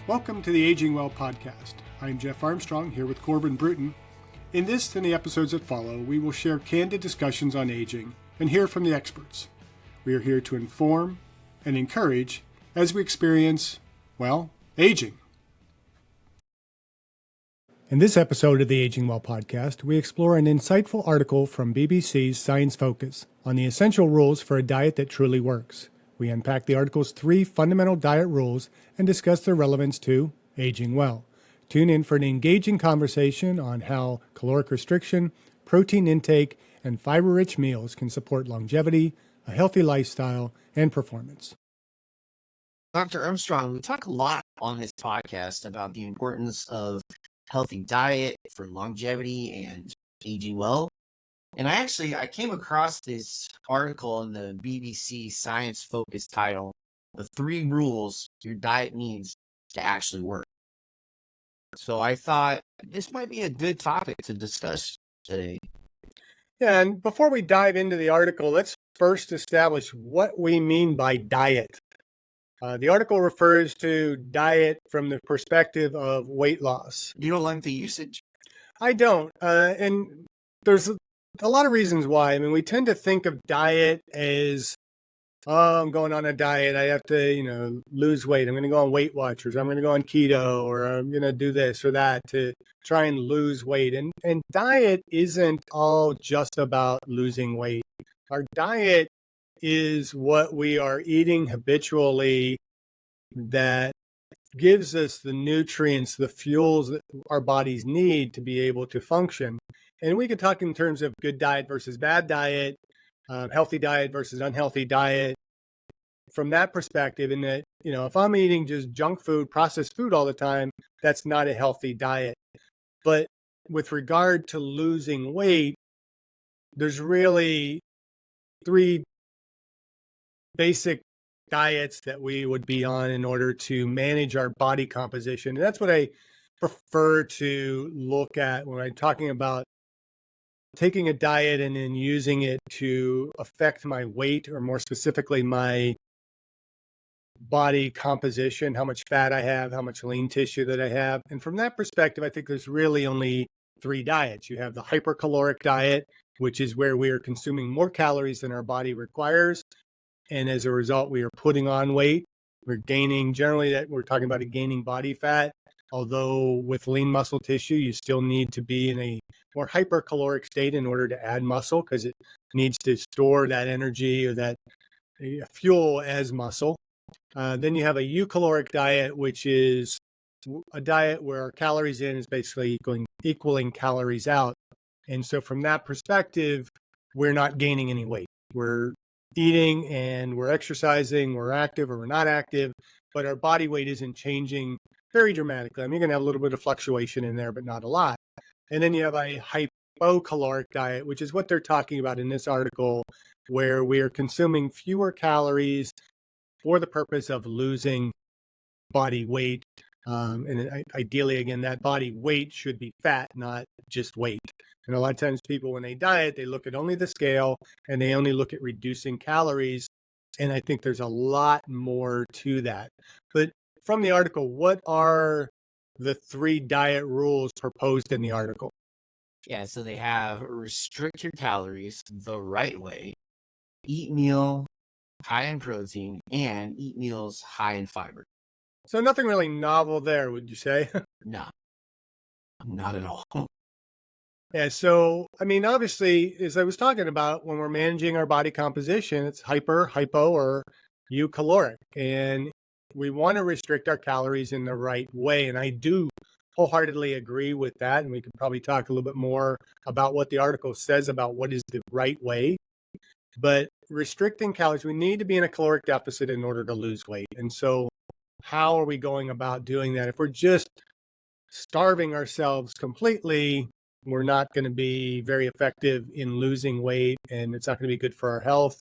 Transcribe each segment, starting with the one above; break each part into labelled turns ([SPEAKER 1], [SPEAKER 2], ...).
[SPEAKER 1] Welcome to the Aging Well podcast. I'm Jeff Armstrong here with Corbin Bruton. In this and the episodes that follow, we will share candid discussions on aging and hear from the experts. We are here to inform and encourage as we experience, aging. In this episode of the Aging Well podcast, we explore an insightful article from BBC's Science Focus on the essential rules for a diet that truly works. We unpack the article's 3 fundamental diet rules and discuss their relevance to aging well. Tune in for an engaging conversation on how caloric restriction, protein intake, and fiber-rich meals can support longevity, a healthy lifestyle, and performance.
[SPEAKER 2] Dr. Armstrong, we talk a lot on this podcast about the importance of healthy diet for longevity and aging well. And I came across this article in the BBC Science Focus title, The 3 Rules Your Diet Needs to Actually Work. So I thought this might be a good topic to discuss today.
[SPEAKER 1] Yeah, and before we dive into the article, let's first establish what we mean by diet. The article refers to diet from the perspective of weight loss.
[SPEAKER 2] You don't like the usage?
[SPEAKER 1] I don't. And there's a lot of reasons why. I mean, we tend to think of diet as, I'm going on a diet. I have to, lose weight. I'm going to go on Weight Watchers. I'm going to go on keto, or I'm going to do this or that to try and lose weight. And diet isn't all just about losing weight. Our diet is what we are eating habitually that gives us the nutrients, the fuels that our bodies need to be able to function. And we could talk in terms of good diet versus bad diet, healthy diet versus unhealthy diet. From that perspective, in that, if I'm eating just junk food, processed food all the time, that's not a healthy diet. But with regard to losing weight, there's really 3 basic diets that we would be on in order to manage our body composition. And that's what I prefer to look at when I'm talking about taking a diet and then using it to affect my weight, or more specifically, my body composition, how much fat I have, how much lean tissue that I have. And from that perspective, I think there's really only 3 diets. You have the hypercaloric diet, which is where we are consuming more calories than our body requires. And as a result, we are putting on weight. We're gaining, generally that we're talking about gaining body fat. Although with lean muscle tissue, you still need to be in a more hypercaloric state in order to add muscle, because it needs to store that energy or that fuel as muscle. Then you have a eucaloric diet, which is a diet where our calories in is basically equaling calories out. And so from that perspective, we're not gaining any weight. We're eating and we're exercising, we're active or we're not active, but our body weight isn't changing very dramatically. I mean, you're going to have a little bit of fluctuation in there, but not a lot. And then you have a hypocaloric diet, which is what they're talking about in this article, where we are consuming fewer calories for the purpose of losing body weight. And ideally, again, that body weight should be fat, not just weight. And a lot of times people, when they diet, they look at only the scale and they only look at reducing calories. And I think there's a lot more to that. But from the article, what are the 3 diet rules proposed in the article?
[SPEAKER 2] Yeah, so they have restrict your calories the right way, eat meal high in protein, and eat meals high in fiber.
[SPEAKER 1] So nothing really novel there, would you say?
[SPEAKER 2] No, not at all.
[SPEAKER 1] Yeah, so, I mean, obviously, as I was talking about, when we're managing our body composition, it's hypo, or eucaloric. And we want to restrict our calories in the right way. And I do wholeheartedly agree with that. And we could probably talk a little bit more about what the article says about what is the right way. But restricting calories, we need to be in a caloric deficit in order to lose weight. And so how are we going about doing that? If we're just starving ourselves completely, we're not going to be very effective in losing weight, and it's not going to be good for our health.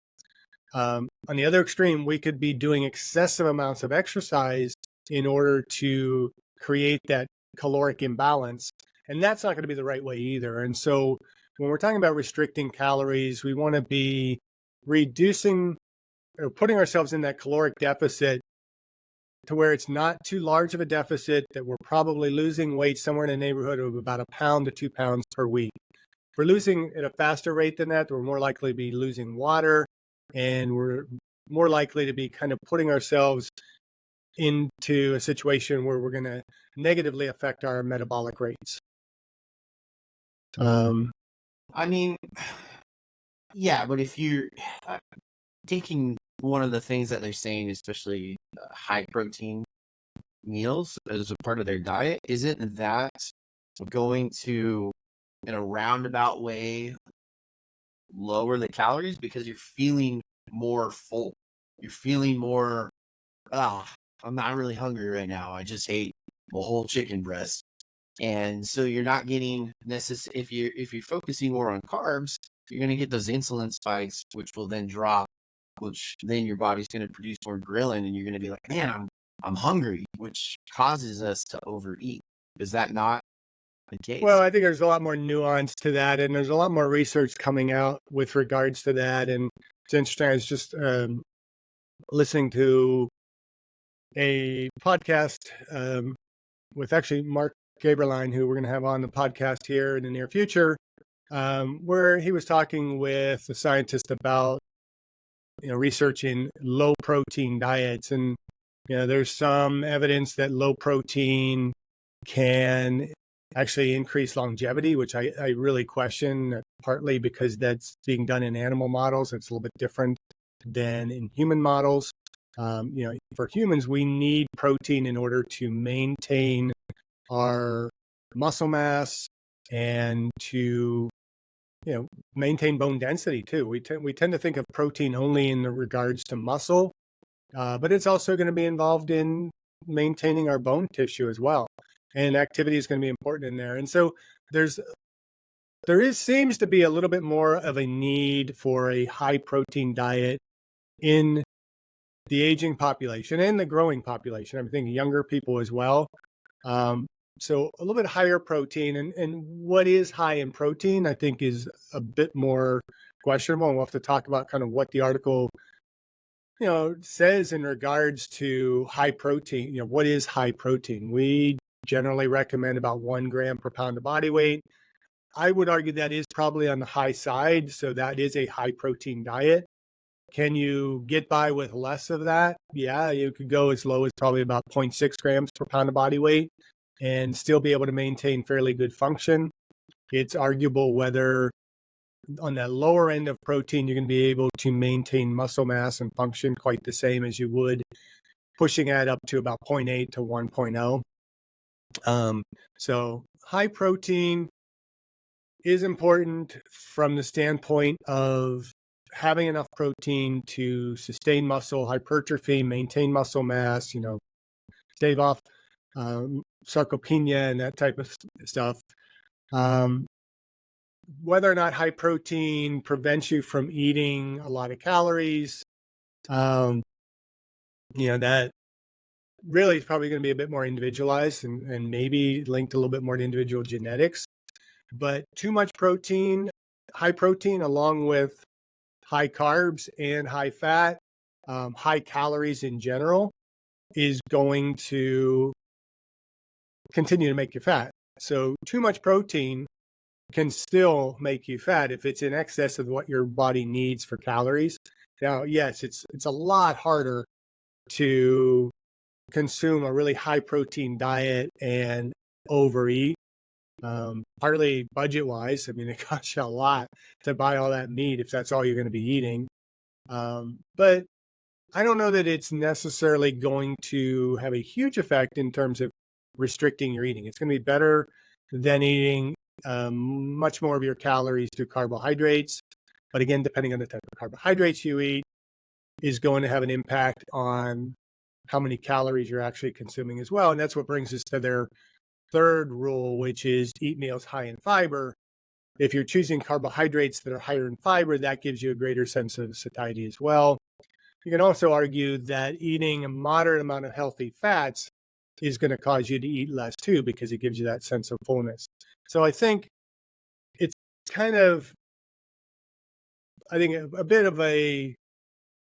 [SPEAKER 1] On the other extreme, we could be doing excessive amounts of exercise in order to create that caloric imbalance, and that's not going to be the right way either. And so when we're talking about restricting calories, we want to be reducing or putting ourselves in that caloric deficit to where it's not too large of a deficit, that we're probably losing weight somewhere in the neighborhood of about 1 pound to 2 pounds per week. If we're losing at a faster rate than that, we're more likely to be losing water, and we're more likely to be kind of putting ourselves into a situation where we're going to negatively affect our metabolic rates.
[SPEAKER 2] I mean, yeah, but if you're taking one of the things that they're saying, especially high protein meals as a part of their diet, isn't that going to, in a roundabout way, lower the calories because you're feeling more full? You're feeling more, I'm not really hungry right now. I just ate a whole chicken breast. And so you're not getting if you're focusing more on carbs, you're going to get those insulin spikes, which will then drop, which then your body's going to produce more ghrelin, and you're going to be like, man, I'm hungry, which causes us to overeat. Is that not the case?
[SPEAKER 1] Well, I think there's a lot more nuance to that, and there's a lot more research coming out with regards to that. And it's interesting. I was just listening to a podcast with actually Mark Gaberline, who we're going to have on the podcast here in the near future, where he was talking with a scientist about researching low protein diets. And there's some evidence that low protein can actually increase longevity, which I really question, partly because that's being done in animal models. It's a little bit different than in human models. For humans, we need protein in order to maintain our muscle mass and to maintain bone density too. We tend to think of protein only in regards to muscle, but it's also going to be involved in maintaining our bone tissue as well. And activity is going to be important in there. And so seems to be a little bit more of a need for a high protein diet in the aging population and the growing population. I'm thinking younger people as well. So a little bit higher protein, and what is high in protein, I think, is a bit more questionable. And we'll have to talk about kind of what the article, says in regards to high protein. What is high protein? We generally recommend about 1 gram per pound of body weight. I would argue that is probably on the high side. So that is a high protein diet. Can you get by with less of that? Yeah, you could go as low as probably about 0.6 grams per pound of body weight and still be able to maintain fairly good function. It's arguable whether on that lower end of protein, you're going to be able to maintain muscle mass and function quite the same as you would pushing it up to about 0.8 to 1.0. So high protein is important from the standpoint of having enough protein to sustain muscle hypertrophy, maintain muscle mass, stave off sarcopenia and that type of stuff. Whether or not high protein prevents you from eating a lot of calories, that really is probably going to be a bit more individualized and maybe linked a little bit more to individual genetics. But too much protein, high protein, along with high carbs and high fat, high calories in general, is going to continue to make you fat. So too much protein can still make you fat if it's in excess of what your body needs for calories. Now, yes, it's a lot harder to consume a really high protein diet and overeat. Partly budget wise. I mean, it costs you a lot to buy all that meat if that's all you're going to be eating. But I don't know that it's necessarily going to have a huge effect in terms of restricting your eating. It's going to be better than eating much more of your calories through carbohydrates. But again, depending on the type of carbohydrates you eat, is going to have an impact on how many calories you're actually consuming as well. And that's what brings us to their third rule, which is eat meals high in fiber. If you're choosing carbohydrates that are higher in fiber, that gives you a greater sense of satiety as well. You can also argue that eating a moderate amount of healthy fats is going to cause you to eat less too, because it gives you that sense of fullness. So I think it's kind of, a bit of a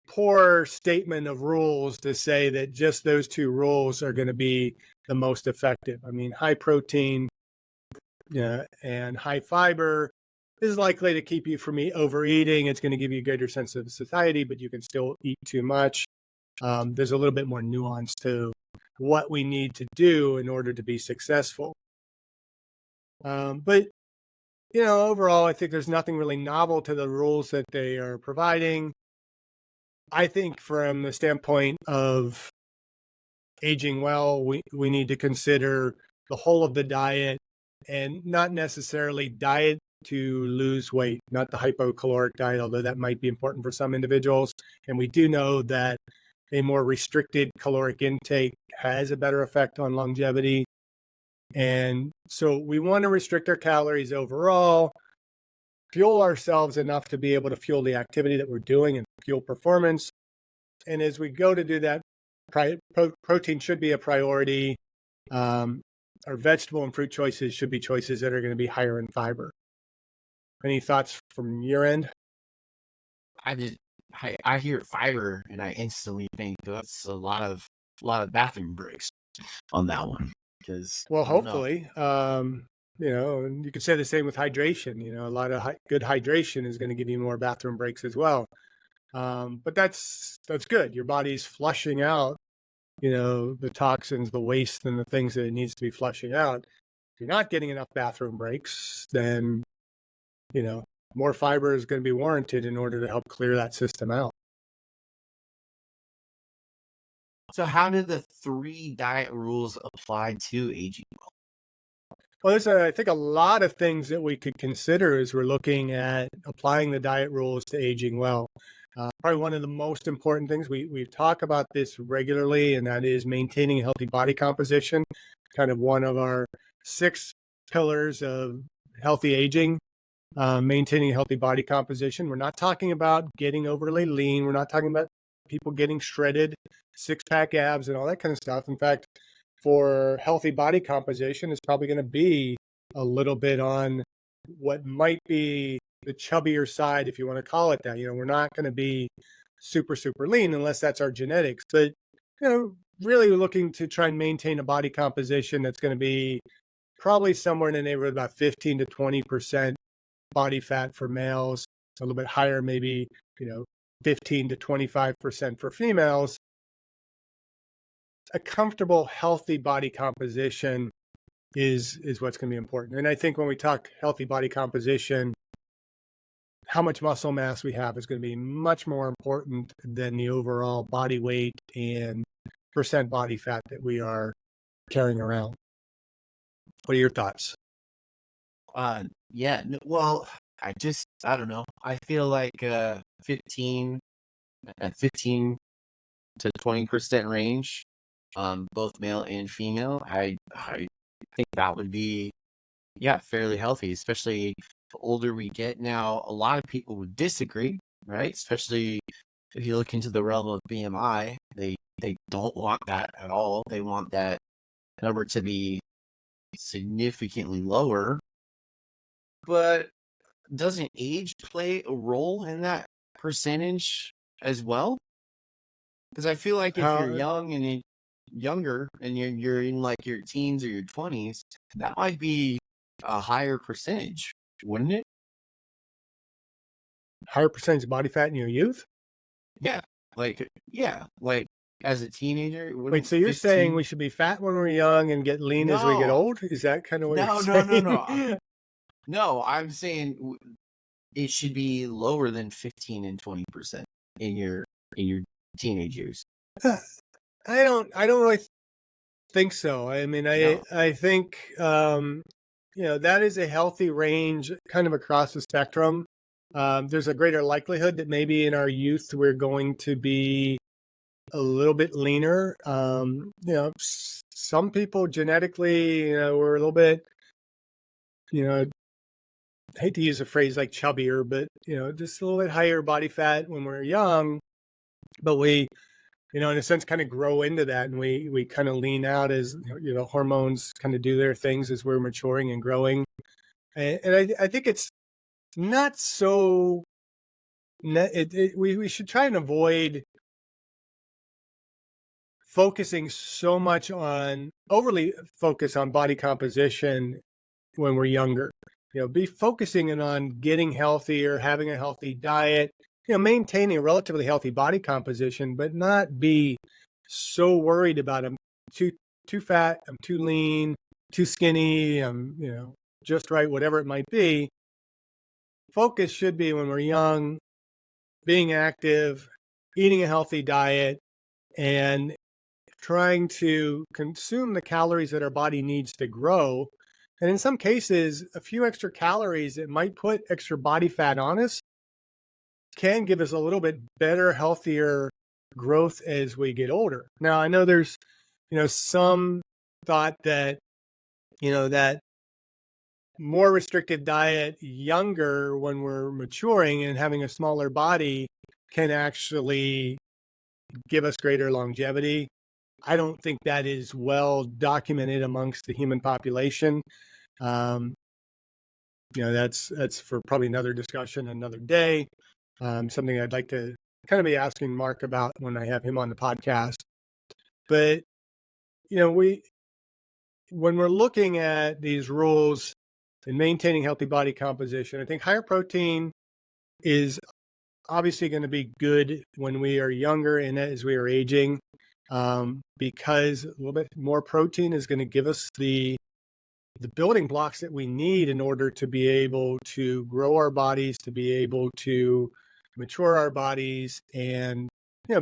[SPEAKER 1] poor statement of rules to say that just those two rules are going to be the most effective. I mean, high protein, and high fiber is likely to keep you from overeating. It's going to give you a greater sense of satiety, but you can still eat too much. There's a little bit more nuance to what we need to do in order to be successful. But overall, I think there's nothing really novel to the rules that they are providing. I think from the standpoint of aging well, we need to consider the whole of the diet, and not necessarily diet to lose weight, not the hypocaloric diet, although that might be important for some individuals. And we do know that a more restricted caloric intake has a better effect on longevity. And so we want to restrict our calories overall, fuel ourselves enough to be able to fuel the activity that we're doing and fuel performance. And as we go to do that, protein should be a priority. Our vegetable and fruit choices should be choices that are going to be higher in fiber. Any thoughts from your end?
[SPEAKER 2] I hear fiber and I instantly think that's a lot of bathroom breaks on that one, because
[SPEAKER 1] Well,
[SPEAKER 2] I don't know.
[SPEAKER 1] hopefully, and you could say the same with hydration. A lot of good hydration is going to give you more bathroom breaks as well. But that's good. Your body's flushing out, the toxins, the waste, and the things that it needs to be flushing out. If you're not getting enough bathroom breaks, then, more fiber is going to be warranted in order to help clear that system out.
[SPEAKER 2] So how do the 3 diet rules apply to aging well?
[SPEAKER 1] Well, there's, I think, a lot of things that we could consider as we're looking at applying the diet rules to aging well. Probably one of the most important things, we talk about this regularly, and that is maintaining a healthy body composition, kind of one of our 6 pillars of healthy aging. Maintaining a healthy body composition. We're not talking about getting overly lean. We're not talking about people getting shredded, 6-pack abs and all that kind of stuff. In fact, for healthy body composition, it's probably going to be a little bit on what might be the chubbier side, if you want to call it that. We're not going to be super, super lean unless that's our genetics. But, really looking to try and maintain a body composition that's going to be probably somewhere in the neighborhood of about 15 to 20% body fat for males, a little bit higher, maybe, 15 to 25% for females. A comfortable, healthy body composition is what's going to be important. And I think when we talk healthy body composition, how much muscle mass we have is going to be much more important than the overall body weight and percent body fat that we are carrying around. What are your thoughts?
[SPEAKER 2] Yeah, well, I don't know. I feel like 15 to 20% range, both male and female. I think that would be, fairly healthy, especially the older we get. Now, a lot of people would disagree, right? Especially if you look into the realm of BMI, they don't want that at all. They want that number to be significantly lower. But doesn't age play a role in that percentage as well? Because I feel like if you're
[SPEAKER 1] How
[SPEAKER 2] young and younger and you're in like your teens or your 20s, that might be a higher percentage, wouldn't it?
[SPEAKER 1] higher percentage body fat in your youth?
[SPEAKER 2] Yeah. Like as a teenager,
[SPEAKER 1] Wait,
[SPEAKER 2] wouldn't
[SPEAKER 1] so you're saying
[SPEAKER 2] 15?
[SPEAKER 1] we should be fat when we're young and get lean as we get
[SPEAKER 2] No,
[SPEAKER 1] old? Is that kind of what you're
[SPEAKER 2] no.
[SPEAKER 1] saying?
[SPEAKER 2] No, I'm saying it should be lower than 15 and 20% in your teenage years.
[SPEAKER 1] I don't really think so. I mean, I
[SPEAKER 2] No.
[SPEAKER 1] I think that is a healthy range kind of across the spectrum. There's a greater likelihood that maybe in our youth we're going to be a little bit leaner. Some people genetically, we're a little bit, I hate to use a phrase like chubbier, but just a little bit higher body fat when we're young. But we, in a sense, kind of grow into that, and we kind of lean out as hormones kind of do their things as we're maturing and growing. And I think it's not so we should try and avoid focusing so much on overly focus on body composition when we're younger. Be focusing in on getting healthier, having a healthy diet, maintaining a relatively healthy body composition, but not be so worried about I'm too fat, I'm too lean, too skinny, I'm, just right, whatever it might be. Focus should be when we're young, being active, eating a healthy diet, and trying to consume the calories that our body needs to grow. And in some cases, a few extra calories that might put extra body fat on us can give us a little bit better, healthier growth as we get older. Now, I know there's, some thought that, that more restrictive diet younger when we're maturing and having a smaller body can actually give us greater longevity. I don't think that is well documented amongst the human population. Um, that's for probably another discussion, another day. Something I'd like to kind of be asking Mark about when I have him on the podcast. But when we're looking at these rules and maintaining healthy body composition, I think higher protein is obviously going to be good when we are younger and as we are aging, because a little bit more protein is going to give us the building blocks that we need in order to be able to grow our bodies, to be able to mature our bodies, and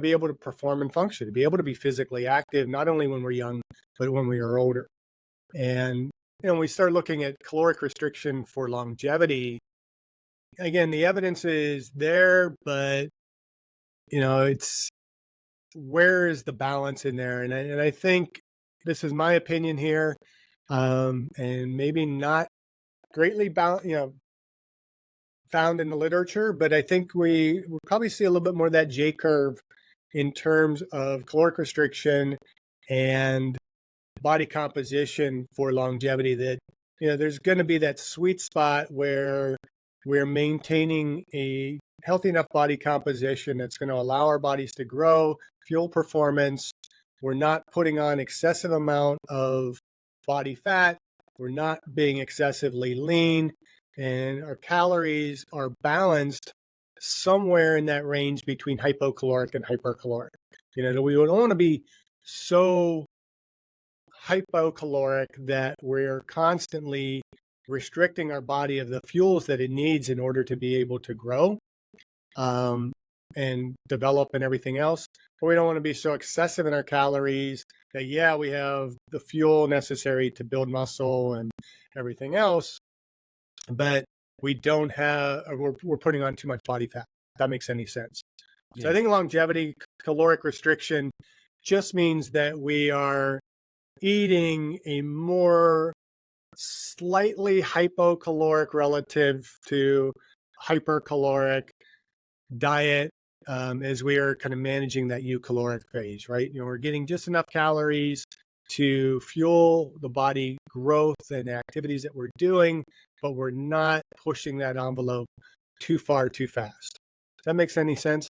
[SPEAKER 1] be able to perform and function, to be able to be physically active, not only when we're young, but when we are older. And when we start looking at caloric restriction for longevity, again, the evidence is there, but it's where is the balance in there? And I think this is my opinion here, and maybe not greatly found in the literature, but I think we will probably see a little bit more of that J curve in terms of caloric restriction and body composition for longevity. That there's going to be that sweet spot where we're maintaining a healthy enough body composition that's going to allow our bodies to grow, fuel performance. We're not putting on excessive amount of body fat. We're not being excessively lean, and our calories are balanced somewhere in that range between hypocaloric and hypercaloric. We don't want to be so hypocaloric that we're constantly restricting our body of the fuels that it needs in order to be able to grow, and develop and everything else. But we don't want to be so excessive in our calories that, we have the fuel necessary to build muscle and everything else, but we don't have, we're putting on too much body fat. If that makes any sense. Yeah. So I think longevity, caloric restriction just means that we are eating a more slightly hypocaloric relative to hypercaloric diet, as we are kind of managing that eucaloric phase, right? We're getting just enough calories to fuel the body growth and activities that we're doing, but we're not pushing that envelope too far too fast. Does that make any sense?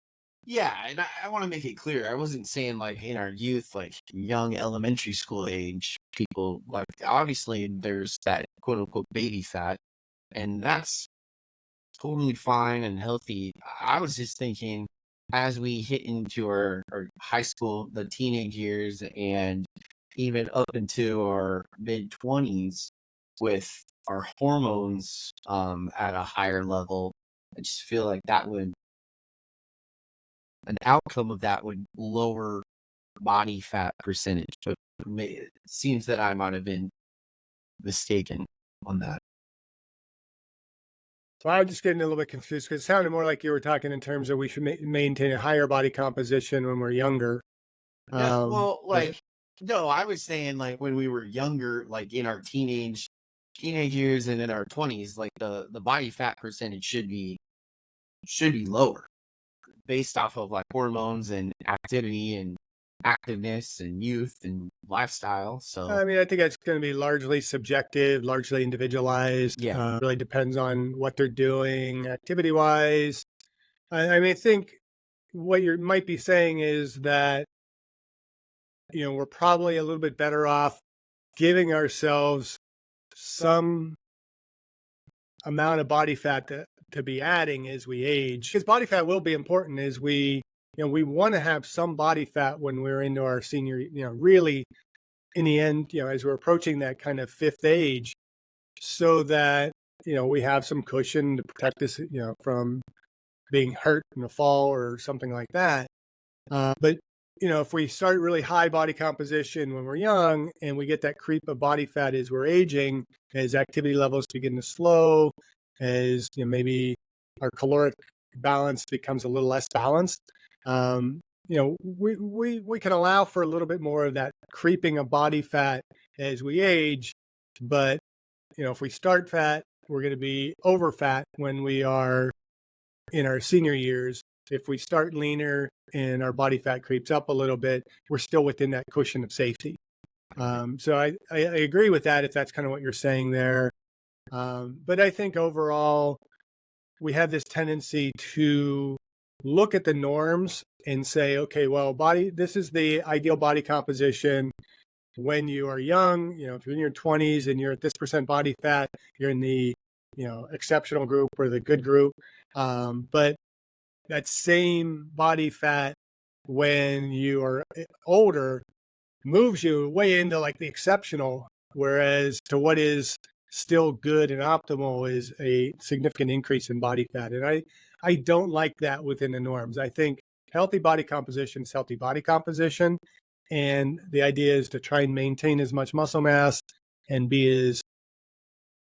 [SPEAKER 2] Yeah, and I want to make it clear. I wasn't saying like in our youth, like young elementary school age people, like obviously there's that quote unquote baby fat, and that's totally fine and healthy. I was just thinking as we hit into our high school, the teenage years, and even up into our mid 20s with our hormones at a higher level, I just feel like that would an outcome of that would lower body fat percentage. But it seems that I might have been mistaken on that.
[SPEAKER 1] So I was just getting a little bit confused because it sounded more like you were talking in terms of we should maintain a higher body composition when we're younger.
[SPEAKER 2] Yeah, well, like, no, I was saying like when we were younger, like in our teenage years and in our 20s, like the body fat percentage should be lower based off of like hormones and activity and activeness and youth and lifestyle. So
[SPEAKER 1] I mean, I think that's going to be largely subjective, largely individualized.
[SPEAKER 2] yeah,
[SPEAKER 1] Really depends on what they're doing activity wise, I mean, I think what you might be saying is that, we're probably a little bit better off giving ourselves some amount of body fat to be adding as we age, because body fat will be important as we want to have some body fat when we're into our senior, really in the end, as we're approaching that kind of fifth age, so that, we have some cushion to protect us, from being hurt in a fall or something like that. But if we start really high body composition when we're young and we get that creep of body fat as we're aging, as activity levels begin to slow, as maybe our caloric balance becomes a little less balanced, we can allow for a little bit more of that creeping of body fat as we age. But if we start fat, we're going to be over fat when we are in our senior years. If we start leaner and our body fat creeps up a little bit, we're still within that cushion of safety. So I agree with that if that's kind of what you're saying there. But I think overall, we have this tendency to look at the norms and say, okay, well, this is the ideal body composition when you are young. If you're in your 20s and you're at this percent body fat, you're in the exceptional group or the good group. But that same body fat when you are older moves you way into like the exceptional, whereas to what is still good and optimal is a significant increase in body fat. And I don't like that within the norms. I think healthy body composition is healthy body composition. And the idea is to try and maintain as much muscle mass and be as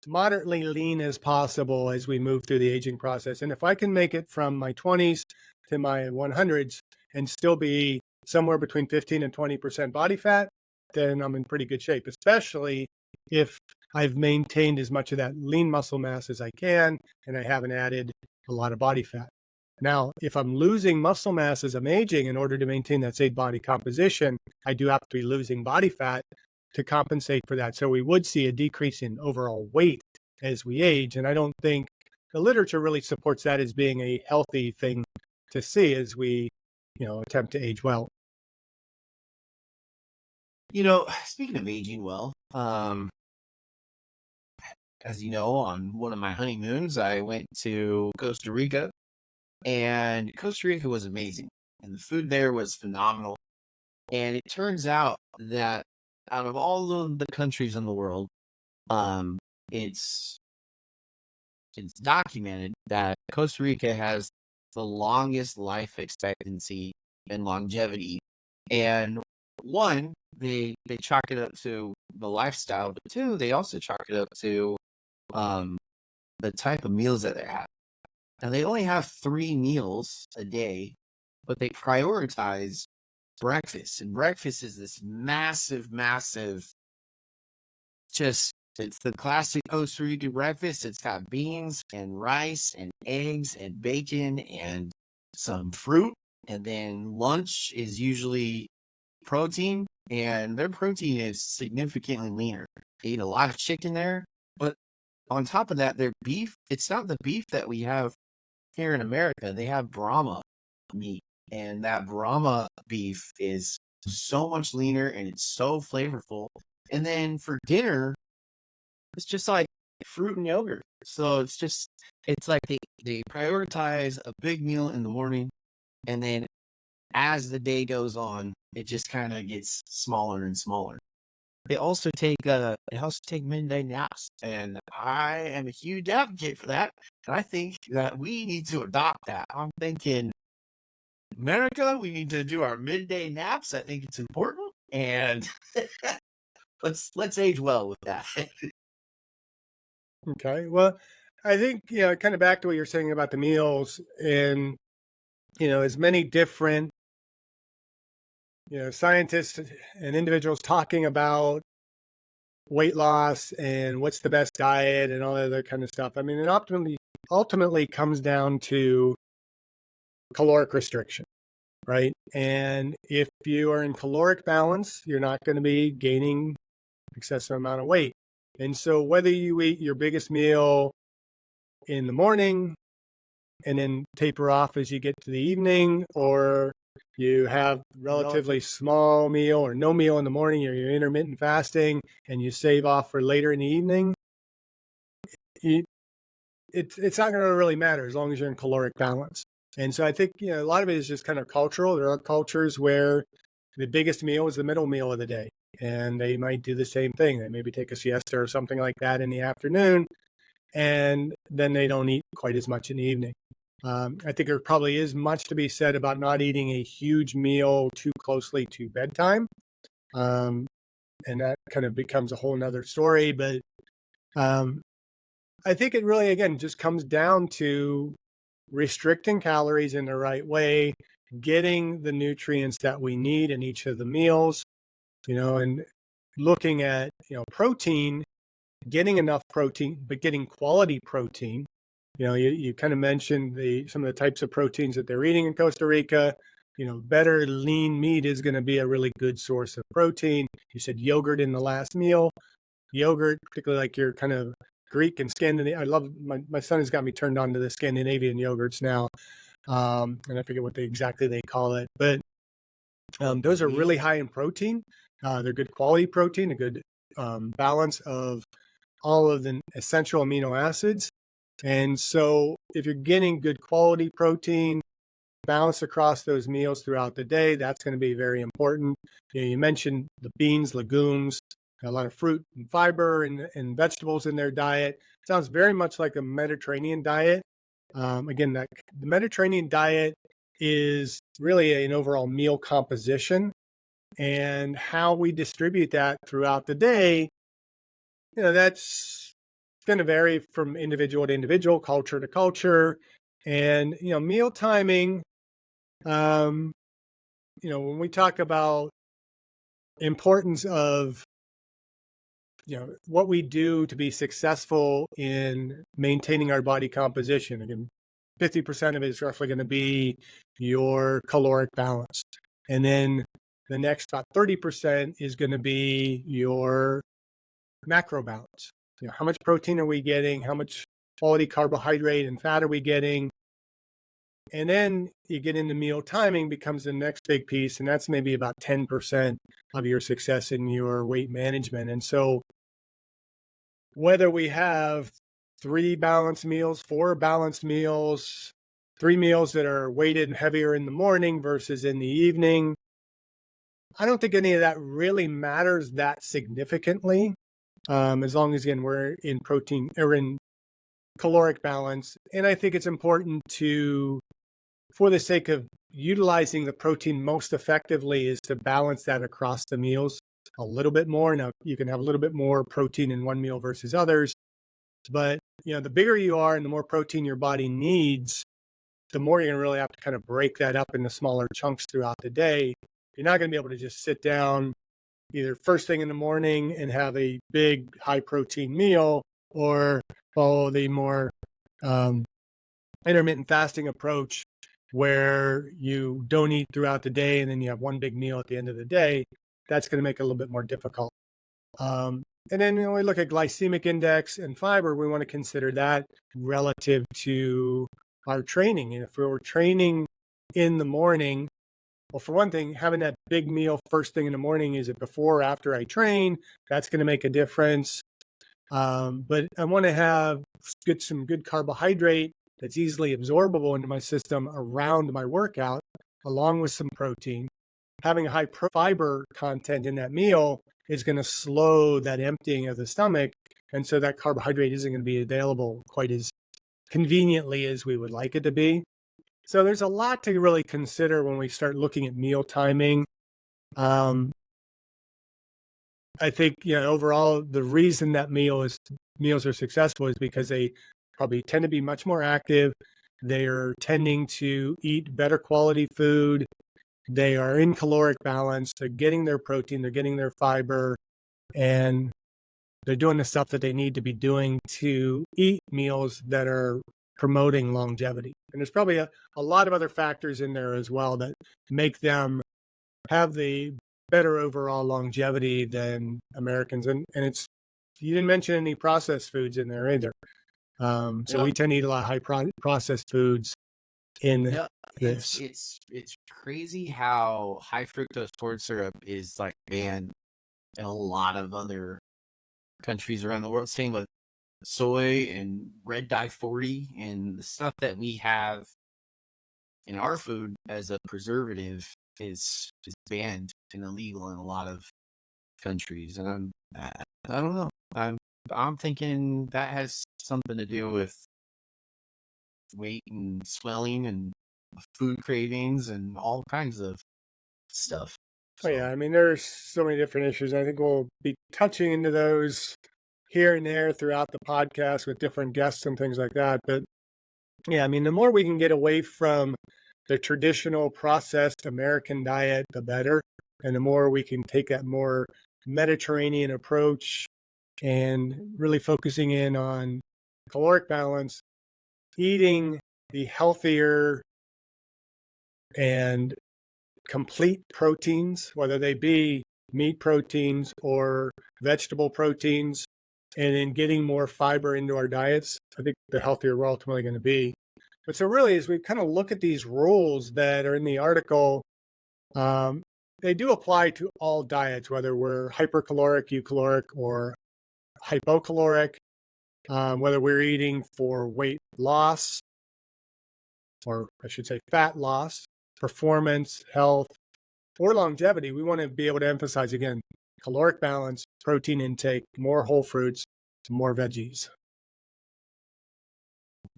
[SPEAKER 1] moderately lean as possible as we move through the aging process. And if I can make it from my 20s to my 100s and still be somewhere between 15 and 20% body fat, then I'm in pretty good shape, especially if I've maintained as much of that lean muscle mass as I can and I haven't added a lot of body fat. Now, if I'm losing muscle mass as I'm aging in order to maintain that same body composition, I do have to be losing body fat to compensate for that. So we would see a decrease in overall weight as we age. And I don't think the literature really supports that as being a healthy thing to see as we, attempt to age well.
[SPEAKER 2] Speaking of aging well, as you know, on one of my honeymoons, I went to Costa Rica, and Costa Rica was amazing. And the food there was phenomenal. And it turns out that out of all of the countries in the world, um, it's documented that Costa Rica has the longest life expectancy and longevity. And one, they chalk it up to the lifestyle, but two, they also chalk it up to um, the type of meals that they have. Now they only have 3 meals a day, but they prioritize breakfast, and breakfast is this massive, massive, just it's the classic Costa Rican breakfast. It's got beans and rice and eggs and bacon and some fruit. And then lunch is usually protein, and their protein is significantly leaner. They eat a lot of chicken there. But on top of that, their beef, it's not the beef that we have here in America. They have Brahma meat, and that Brahma beef is so much leaner and it's so flavorful. And then for dinner, it's just like fruit and yogurt. So it's like they prioritize a big meal in the morning, and then as the day goes on, it just kind of gets smaller and smaller. They also take midday naps, and I am a huge advocate for that. And I think that we need to adopt that. I'm thinking, America, we need to do our midday naps. I think it's important, and let's age well with that.
[SPEAKER 1] Okay. Well, I think, kind of back to what you're saying about the meals and, as many different, scientists and individuals talking about weight loss and what's the best diet and all that other kind of stuff. I mean, it ultimately comes down to caloric restriction, right? And if you are in caloric balance, you're not going to be gaining excessive amount of weight. And so whether you eat your biggest meal in the morning and then taper off as you get to the evening, or you have relatively small meal or no meal in the morning, or you're intermittent fasting and you save off for later in the evening, it's not going to really matter as long as you're in caloric balance. And so I think, a lot of it is just kind of cultural. There are cultures where the biggest meal is the middle meal of the day, and they might do the same thing. They maybe take a siesta or something like that in the afternoon, and then they don't eat quite as much in the evening. I think there probably is much to be said about not eating a huge meal too closely to bedtime. And that kind of becomes a whole nother story. But I think it really, again, just comes down to restricting calories in the right way, getting the nutrients that we need in each of the meals, and looking at, protein, getting enough protein, but getting quality protein. You kind of mentioned some of the types of proteins that they're eating in Costa Rica. Better lean meat is going to be a really good source of protein. You said yogurt in the last meal. Yogurt, particularly like your kind of Greek and Scandinavian. I love my son has got me turned on to the Scandinavian yogurts now. And I forget what exactly they call it, but those are really high in protein. They're good quality protein, a good balance of all of the essential amino acids. And so if you're getting good quality protein, balance across those meals throughout the day, that's going to be very important. You mentioned the beans, legumes, a lot of fruit and fiber and vegetables in their diet. Sounds very much like a Mediterranean diet. Again, the Mediterranean diet is really an overall meal composition, and how we distribute that throughout the day, that's going to vary from individual to individual, culture to culture. And, meal timing, when we talk about importance of, what we do to be successful in maintaining our body composition, again, 50% of it is roughly going to be your caloric balance. And then the next about 30% is going to be your macro balance. How much protein are we getting? How much quality carbohydrate and fat are we getting? And then you get into meal timing becomes the next big piece. And that's maybe about 10% of your success in your weight management. And so whether we have 3 balanced meals, 4 balanced meals, 3 meals that are weighted heavier in the morning versus in the evening, I don't think any of that really matters that significantly. As long as, again, we're in protein or in caloric balance. And I think it's important for the sake of utilizing the protein most effectively, is to balance that across the meals a little bit more. Now, you can have a little bit more protein in one meal versus others, but the bigger you are and the more protein your body needs, the more you're going to really have to kind of break that up into smaller chunks throughout the day. You're not going to be able to just sit down either first thing in the morning and have a big high protein meal, or follow the more intermittent fasting approach where you don't eat throughout the day and then you have one big meal at the end of the day. That's going to make it a little bit more difficult. And then when we look at glycemic index and fiber, we want to consider that relative to our training. And if we were training in the morning, well, for one thing, having that big meal first thing in the morning, is it before or after I train? That's going to make a difference. But I want to get some good carbohydrate that's easily absorbable into my system around my workout, along with some protein. Having a high fiber content in that meal is going to slow that emptying of the stomach. And so that carbohydrate isn't going to be available quite as conveniently as we would like it to be. So there's a lot to really consider when we start looking at meal timing. I think, overall, the reason that meals are successful is because they probably tend to be much more active. They are tending to eat better quality food. They are in caloric balance. They're getting their protein. They're getting their fiber. And they're doing the stuff that they need to be doing to eat meals that are promoting longevity. And there's probably a lot of other factors in there as well that make them have the better overall longevity than Americans. And you didn't mention any processed foods in there either. So we tend to eat a lot of processed foods in
[SPEAKER 2] Yeah,
[SPEAKER 1] this.
[SPEAKER 2] it's crazy how high fructose corn syrup is like banned in a lot of other countries around the world. Same with soy and red dye 40 and the stuff that we have in our food as a preservative is banned and illegal in a lot of countries. And I don't know. I'm thinking that has something to do with weight and swelling and food cravings and all kinds of stuff.
[SPEAKER 1] Oh,
[SPEAKER 2] So
[SPEAKER 1] yeah. I mean, there's so many different issues. I think we'll be touching into those here and there throughout the podcast with different guests and things like that. But yeah, I mean, the more we can get away from the traditional processed American diet, the better. And the more we can take that more Mediterranean approach and really focusing in on caloric balance, eating the healthier and complete proteins, whether they be meat proteins or vegetable proteins, and then getting more fiber into our diets, I think the healthier we're ultimately going to be. But so really, as we kind of look at these rules that are in the article, um, they do apply to all diets, whether we're hypercaloric, eucaloric, or hypocaloric, whether we're eating for weight loss, or I should say fat loss, performance, health, or longevity. We want to be able to emphasize again caloric balance, protein intake, more whole fruits, more veggies.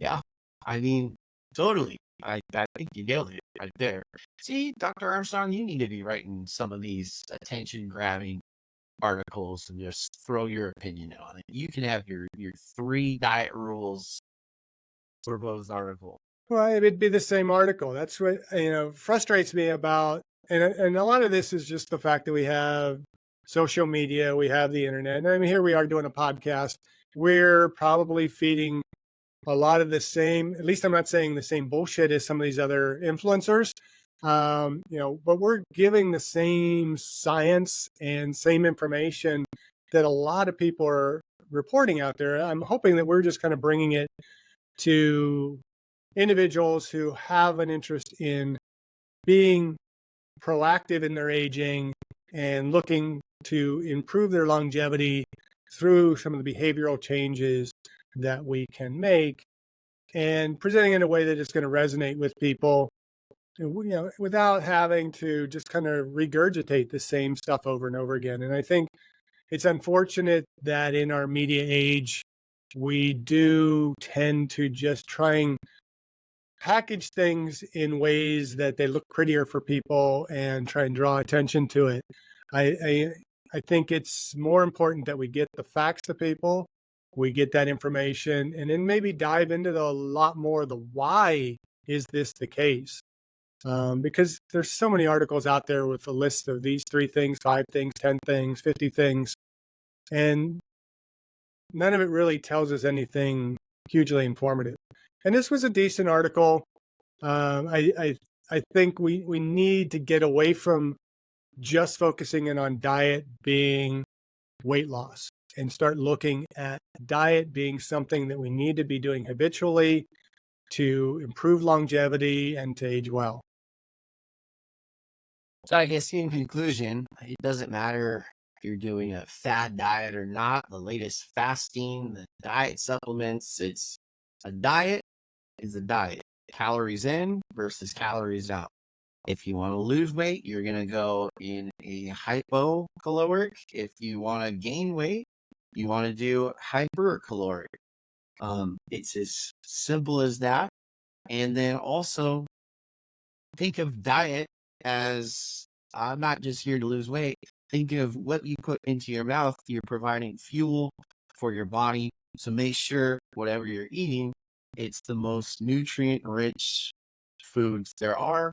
[SPEAKER 2] yeah, I mean, totally. I think you nailed it right there. See, Dr. Armstrong, you need to be writing some of these attention grabbing articles and just throw your opinion on it. You can have your 3 diet rules for both article.
[SPEAKER 1] Well, it'd be the same article. That's what frustrates me about, and a lot of this is just the fact that we have social media, we have the internet, and I mean here we are doing a podcast. We're probably feeding a lot of the same. At least I'm not saying the same bullshit as some of these other influencers. But we're giving the same science and same information that a lot of people are reporting out there. I'm hoping that we're just kind of bringing it to individuals who have an interest in being proactive in their aging and looking to improve their longevity through some of the behavioral changes that we can make, and presenting in a way that is going to resonate with people, without having to just kind of regurgitate the same stuff over and over again. And I think it's unfortunate that in our media age, we do tend to just try and package things in ways that they look prettier for people and try and draw attention to it. I think it's more important that we get the facts to people, we get that information, and then maybe dive into a lot more the why is this the case? Because there's so many articles out there with a list of these 3 things, 5 things, 10 things, 50 things, and none of it really tells us anything hugely informative. And this was a decent article. I think we need to get away from just focusing in on diet being weight loss and start looking at diet being something that we need to be doing habitually to improve longevity and to age well.
[SPEAKER 2] So I guess in conclusion, it doesn't matter if you're doing a fad diet or not, the latest fasting, the diet supplements, it's a diet is a diet. Calories in versus calories out. If you want to lose weight, you're going to go in a hypocaloric. If you want to gain weight, you want to do hypercaloric. It's as simple as that. And then also think of diet as I'm not just here to lose weight. Think of what you put into your mouth. You're providing fuel for your body. So make sure whatever you're eating, it's the most nutrient rich foods there are.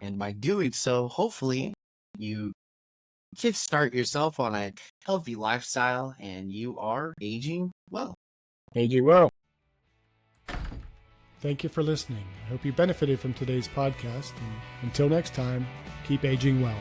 [SPEAKER 2] And by doing so, hopefully you kickstart yourself on a healthy lifestyle and you are aging well.
[SPEAKER 1] Aging well. Thank you for listening. I hope you benefited from today's podcast. And until next time, keep aging well.